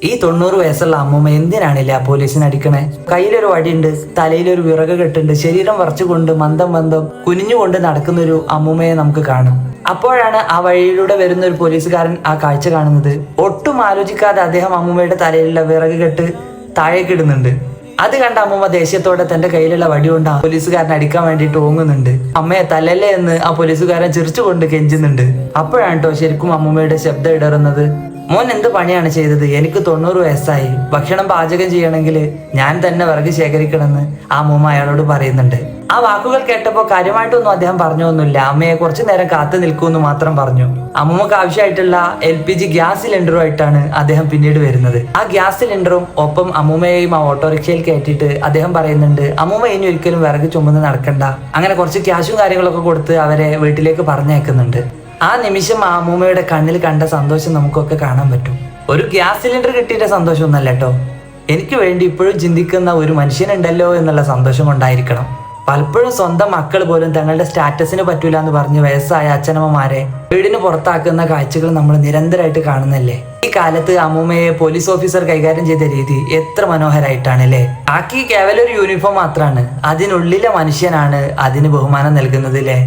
ഈ 90 വയസ്സുള്ള അമ്മൂമ്മ എന്തിനാണില്ല പോലീസിനെ അടിക്കണേ? കയ്യിലൊരു വടിയുണ്ട്, തലയിലൊരു വിറക് കെട്ടുണ്ട്, ശരീരം വറച്ചുകൊണ്ട് മന്ദം മന്ദം കുനിഞ്ഞുകൊണ്ട് നടക്കുന്ന ഒരു അമ്മൂമ്മയെ നമുക്ക് കാണാം. അപ്പോഴാണ് ആ വഴിയിലൂടെ വരുന്ന ഒരു പോലീസുകാരൻ ആ കാഴ്ച കാണുന്നത്. ഒട്ടും ആലോചിക്കാതെ അദ്ദേഹം അമ്മൂമ്മയുടെ തലയിലുള്ള വിറക് കെട്ട് താഴേക്ക് ഇടുന്നുണ്ട്. അത് കണ്ട അമ്മൂമ്മ ദേഷ്യത്തോടെ തന്റെ കയ്യിലുള്ള വടി കൊണ്ട് ആ പോലീസുകാരനെ അടിക്കാൻ വേണ്ടിയിട്ട് ഓങ്ങുന്നുണ്ട്. അമ്മയെ തല്ലല്ലേ എന്ന് ആ പോലീസുകാരൻ ചിരിച്ചുകൊണ്ട് കെഞ്ചുന്നുണ്ട്. അപ്പോഴാണ് കേട്ടോ ശരിക്കും അമ്മൂമ്മയുടെ ശബ്ദം ഇടറുന്നത്. മോൻ എന്ത് പണിയാണ് ചെയ്തത്? എനിക്ക് 90 വയസ്സായി, ഭക്ഷണം പാചകം ചെയ്യണമെങ്കിൽ ഞാൻ തന്നെ വിറക് ശേഖരിക്കണമെന്ന് ആ അമ്മൂമ്മ അയാളോട് പറയുന്നുണ്ട്. ആ വാക്കുകൾ കേട്ടപ്പോൾ കാര്യമായിട്ടൊന്നും അദ്ദേഹം പറഞ്ഞൊന്നുമില്ല. അമ്മയെ കുറച്ചു നേരം കാത്തു നിൽക്കുമെന്ന് മാത്രം പറഞ്ഞു. അമ്മൂമ്മക്ക് ആവശ്യമായിട്ടുള്ള LPG ഗ്യാസ് സിലിണ്ടറുമായിട്ടാണ് അദ്ദേഹം പിന്നീട് വരുന്നത്. ആ ഗ്യാസ് സിലിണ്ടറും ഒപ്പം അമ്മൂമ്മയെയും ആ ഓട്ടോറിക്ഷയിൽ കയറ്റിയിട്ട് അദ്ദേഹം പറയുന്നുണ്ട്, അമ്മൂമ്മ ഇനി ഒരിക്കലും വിറക് ചുമന്ന് നടക്കണ്ട. അങ്ങനെ കുറച്ച് ക്യാഷും കാര്യങ്ങളൊക്കെ കൊടുത്ത് അവരെ വീട്ടിലേക്ക് പറഞ്ഞയക്കുന്നുണ്ട്. ആ നിമിഷം ആ അമ്മൂമ്മയുടെ കണ്ണിൽ കണ്ട സന്തോഷം നമുക്കൊക്കെ കാണാൻ പറ്റും. ഒരു ഗ്യാസ് സിലിണ്ടർ കിട്ടിയിട്ട് സന്തോഷമൊന്നല്ല കേട്ടോ, എനിക്ക് വേണ്ടി ഇപ്പോഴും ചിന്തിക്കുന്ന ഒരു മനുഷ്യനുണ്ടല്ലോ എന്നുള്ള സന്തോഷം കൊണ്ടായിരിക്കണം. പലപ്പോഴും സ്വന്തം മക്കൾ പോലും തങ്ങളുടെ സ്റ്റാറ്റസിന് പറ്റൂല എന്ന് പറഞ്ഞ് വയസ്സായ അച്ഛനമ്മമാരെ വീടിന് പുറത്താക്കുന്ന കാഴ്ചകൾ നമ്മൾ നിരന്തരമായിട്ട് കാണുന്നല്ലേ. ഈ കാലത്ത് അമ്മൂമ്മയെ പോലീസ് ഓഫീസർ കൈകാര്യം ചെയ്ത രീതി എത്ര മനോഹരായിട്ടാണ് അല്ലേ. ആക്കി കേവലം ഒരു യൂണിഫോം മാത്രമാണ്, അതിനുള്ളിലെ മനുഷ്യനാണ് അതിന് ബഹുമാനം നൽകുന്നത് അല്ലേ.